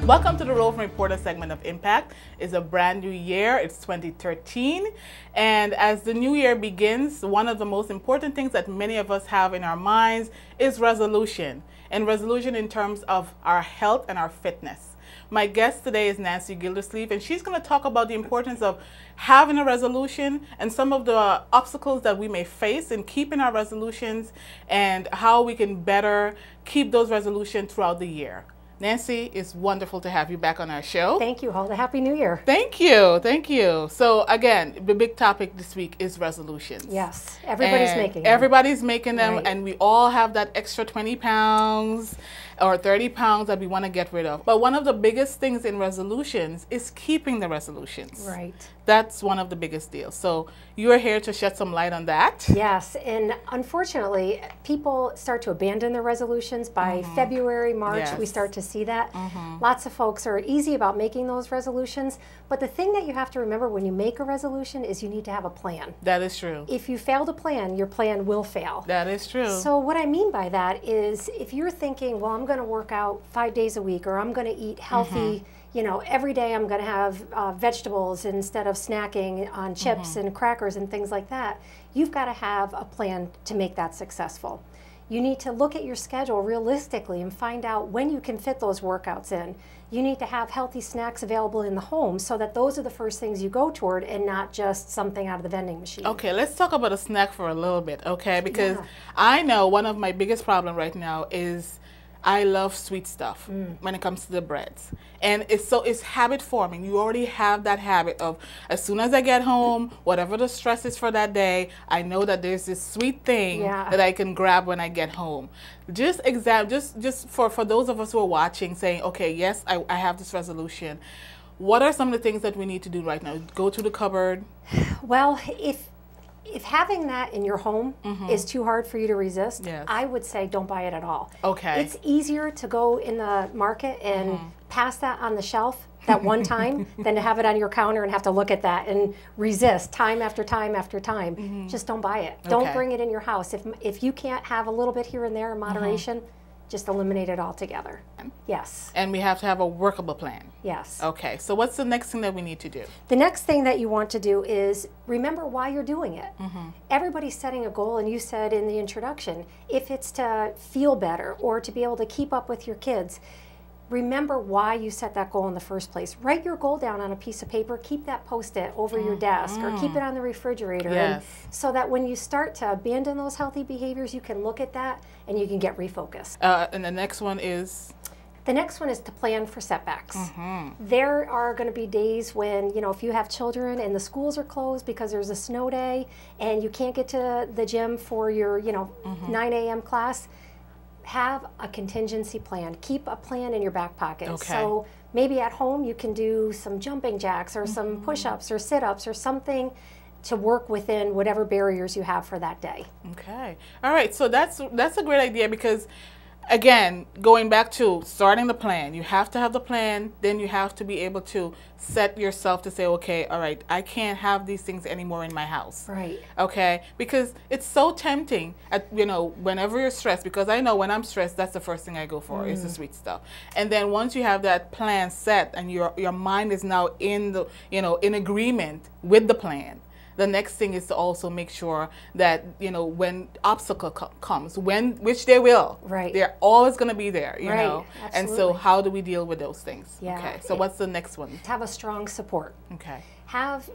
Welcome to the Roving Reporter segment of Impact. It's a brand new year. It's 2013. And as the new year begins, one of the most important things that many of us have in our minds is resolution. And resolution in terms of our health and our fitness. My guest today is Nancy Gildersleeve, and she's going to talk about the importance of having a resolution and some of the obstacles that we may face in keeping our resolutions and how we can better keep those resolutions throughout the year. Nancy, it's wonderful to have you back on our show. Thank you, Huldah. Happy New Year. Thank you. Thank you. So again, the big topic this week is resolutions. Yes, everybody's making them. Everybody's making them, Right. and we all have that extra 20 pounds or 30 pounds that we want to get rid of. But one of the biggest things in resolutions is keeping the resolutions. Right. That's one of the biggest deals. So you're here to shed some light on that. Yes, and unfortunately, people start to abandon their resolutions by February, March. Yes. We start to see that. Lots of folks are easy about making those resolutions, but the thing that you have to remember when you make a resolution is you need to have a plan. That is true. If you fail to plan, your plan will fail. That is true. So what I mean by that is if you're thinking, well, I'm going to work out 5 days a week, or I'm going to eat healthy, you know, every day I'm going to have vegetables instead of snacking on chips and crackers and things like that, you've got to have a plan to make that successful. You need to look at your schedule realistically and find out when you can fit those workouts in. You need to have healthy snacks available in the home so that those are the first things you go toward and not just something out of the vending machine. Okay, let's talk about a snack for a little bit, okay? Because I know one of my biggest problems right now is I love sweet stuff when it comes to the breads. And it's habit forming. You already have that habit of as soon as I get home, whatever the stress is for that day, I know that there's this sweet thing that I can grab when I get home. Just for those of us who are watching saying, okay, yes, I have this resolution. What are some of the things that we need to do right now? Go to the cupboard? Well, if having that in your home is too hard for you to resist, I would say don't buy it at all. Okay. It's easier to go in the market and pass that on the shelf that one time than to have it on your counter and have to look at that and resist time after time after time. Just don't buy it. Don't bring it in your house. If you can't have a little bit here and there in moderation, just eliminate it altogether. Yes. And we have to have a workable plan. Yes. Okay, so what's the next thing that we need to do? The next thing that you want to do is remember why you're doing it. Everybody's setting a goal, and you said in the introduction, if it's to feel better or to be able to keep up with your kids, remember why you set that goal in the first place. Write your goal down on a piece of paper, keep that Post-it over your desk, or keep it on the refrigerator. And so that when you start to abandon those healthy behaviors, you can look at that and you can get refocused. And the next one is? The next one is to plan for setbacks. There are going to be days when, you know, if you have children and the schools are closed because there's a snow day and you can't get to the gym for your, 9 a.m. class, have a contingency plan. Keep a plan in your back pocket. Okay. So maybe at home you can do some jumping jacks or some push-ups or sit-ups or something to work within whatever barriers you have for that day. Okay. All right. So that's a great idea because, again, going back to starting the plan, you have to have the plan, then you have to be able to set yourself to say, okay, all right, I can't have these things anymore in my house. Right. Okay? Because it's so tempting, whenever you're stressed, because I know when I'm stressed, that's the first thing I go for is the sweet stuff. And then once you have that plan set and your mind is now in agreement with the plan, the next thing is to also make sure that, when obstacle comes, which they will, they're always going to be there, you know. Absolutely. And so how do we deal with those things? Yeah. Okay, so what's the next one? Have a strong support. Okay.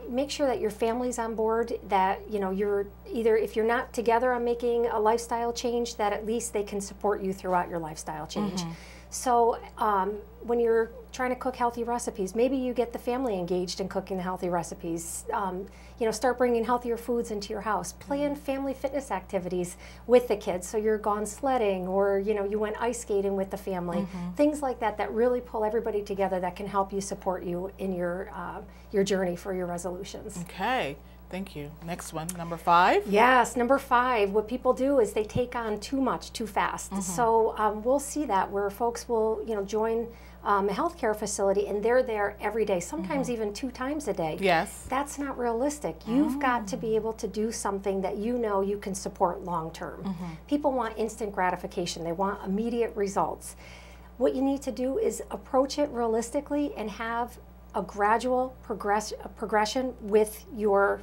Make sure that your family's on board, that, you're either, if you're not together on making a lifestyle change, that at least they can support you throughout your lifestyle change. So when you're trying to cook healthy recipes, maybe you get the family engaged in cooking the healthy recipes. Start bringing healthier foods into your house. Plan family fitness activities with the kids. So you're gone sledding, or you went ice skating with the family. Things like that that really pull everybody together, that can help you support you in your journey for your resolutions. Okay. Thank you. Next one, number 5. Yes, number 5. What people do is they take on too much too fast. So we'll see that where folks will, join a healthcare facility and they're there every day, sometimes even 2 times a day. Yes. That's not realistic. You've got to be able to do something that you can support long term. People want instant gratification. They want immediate results. what you need to do is approach it realistically and have a gradual progression with your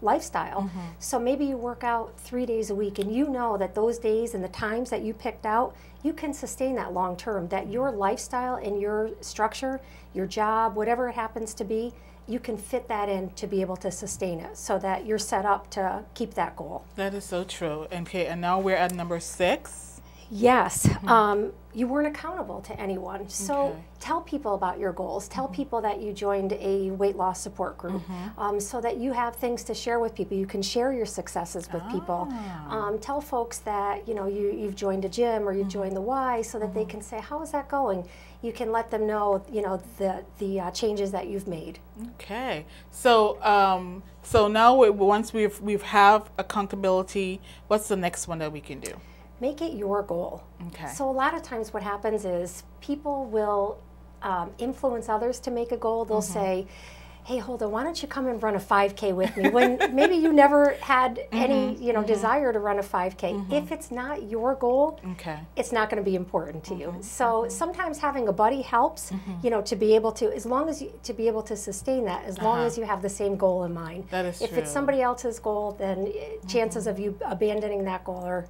lifestyle. So maybe you work out 3 days a week, and you know that those days and the times that you picked out, you can sustain that long term, that your lifestyle and your structure, your job, whatever it happens to be, you can fit that in to be able to sustain it so that you're set up to keep that goal. That is so true. Okay, and now we're at number 6. Yes, you weren't accountable to anyone. So tell people about your goals. Tell people that you joined a weight loss support group so that you have things to share with people. You can share your successes with people. Tell folks that you've joined a gym or you've joined the Y so that they can say, how is that going? You can let them know the changes that you've made. Okay, so so now once we've have accountability, what's the next one that we can do? Make it your goal. Okay. So a lot of times what happens is people will influence others to make a goal. They'll say, hey, Huldah, why don't you come and run a 5K with me? When maybe you never had any desire to run a 5K. If it's not your goal, it's not going to be important to you. So sometimes having a buddy helps, to be able to, to be able to sustain that, as long as you have the same goal in mind. That is if true. It's somebody else's goal, then chances of you abandoning that goal are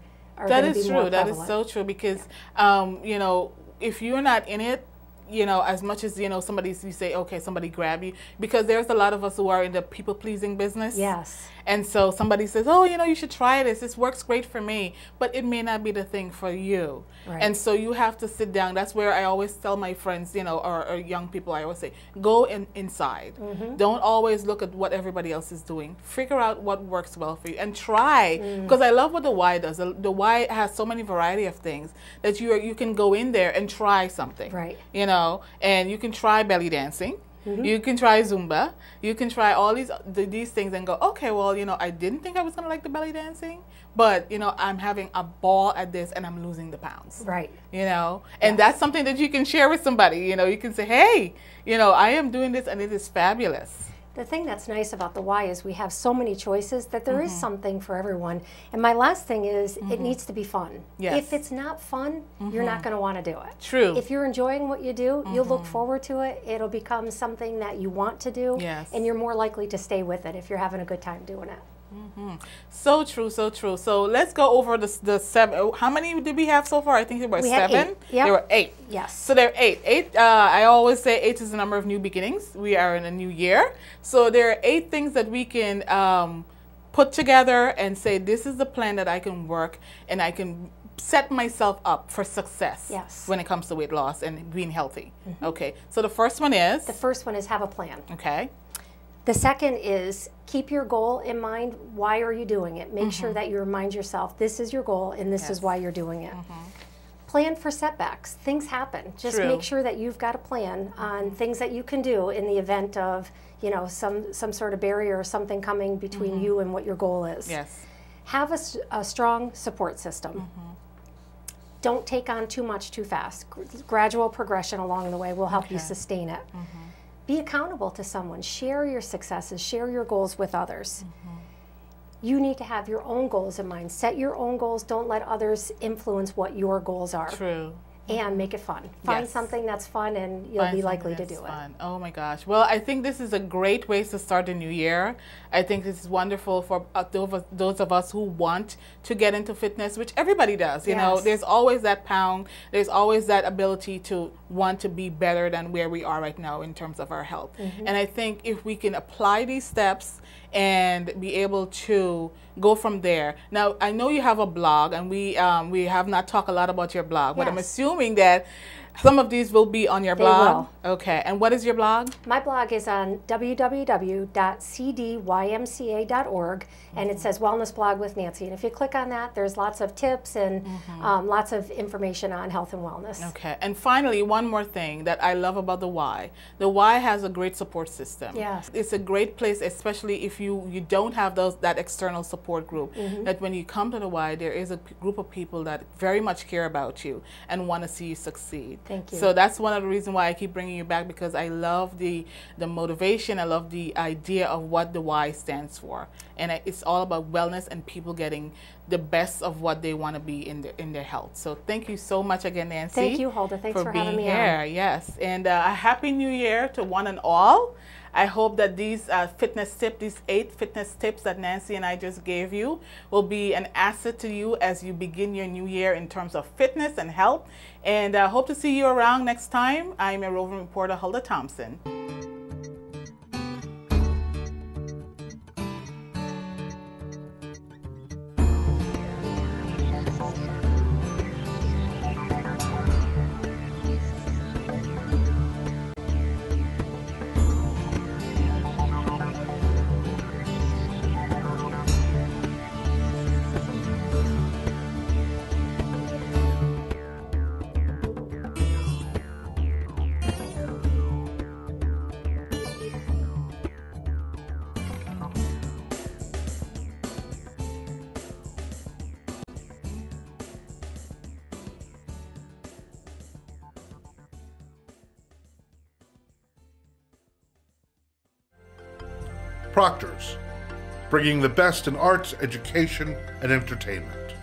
that is true. That is so true, because if you're not in it, as much as you say, okay, somebody grab you, because there's a lot of us who are in the people pleasing business. Yes. And so somebody says, oh, you should try this. This works great for me, but it may not be the thing for you. Right. And so you have to sit down. That's where I always tell my friends, or young people, I always say, go inside. Don't always look at what everybody else is doing. Figure out what works well for you and try. Because I love what the Y does. The Y has so many variety of things that you can go in there and try something. Right. And you can try belly dancing. You can try Zumba. You can try all these things and go, okay, well, I didn't think I was going to like the belly dancing, but, I'm having a ball at this and I'm losing the pounds. Right. And that's something that you can share with somebody. You can say, hey, I am doing this and it is fabulous. The thing that's nice about the Y is we have so many choices that there is something for everyone. And my last thing is it needs to be fun. Yes. If it's not fun, you're not going to want to do it. True. If you're enjoying what you do, you'll look forward to it. It'll become something that you want to do. Yes. And you're more likely to stay with it if you're having a good time doing it. So true, so true. So let's go over the 7. How many did we have so far? I think there were 7. 8. Yep. There were 8. Yes. So there are 8. 8. I always say 8 is the number of new beginnings. We are in a new year. So there are 8 things that we can put together and say, this is the plan that I can work and I can set myself up for success when it comes to weight loss and being healthy. Okay. So the first one is? The first one is have a plan. Okay. The second is keep your goal in mind. Why are you doing it? Make sure that you remind yourself this is your goal and this is why you're doing it. Plan for setbacks. Things happen. Just make sure that you've got a plan on things that you can do in the event of some sort of barrier or something coming between you and what your goal is. Yes. Have a strong support system. Don't take on too much too fast. Gradual progression along the way will help you sustain it. Be accountable to someone. Share your successes. Share your goals with others. You need to have your own goals in mind. Set your own goals. Don't let others influence what your goals are. True. And make it fun. Find something that's fun and you'll be likely to do it. Oh my gosh. Well, I think this is a great way to start the new year. I think this is wonderful for those of us who want to get into fitness, which everybody does. There's always that pound. There's always that ability to want to be better than where we are right now in terms of our health. And I think if we can apply these steps and be able to go from there. Now, I know you have a blog, and we have not talked a lot about your blog, but I'm assuming that some of these will be on your blog. Will. Okay, and what is your blog? My blog is on www.cdymca.org, and it says Wellness Blog with Nancy. And if you click on that, there's lots of tips and lots of information on health and wellness. Okay, and finally, one more thing that I love about the Y. The Y has a great support system. Yes. It's a great place, especially if you don't have that external support group, that when you come to the Y, there is a group of people that very much care about you and want to see you succeed. Thank you. So that's one of the reasons why I keep bringing you back, because I love the motivation. I love the idea of what the Y stands for. And it's all about wellness and people getting the best of what they want to be in their health. So thank you so much again, Nancy. Thank you, Huldah. Thanks for having me here. Yes. And a happy new year to one and all. I hope that these fitness tips, these 8 fitness tips that Nancy and I just gave you, will be an asset to you as you begin your new year in terms of fitness and health. And I hope to see you around next time. I'm your roving reporter, Huldah Thompson. Proctors, bringing the best in arts, education, and entertainment.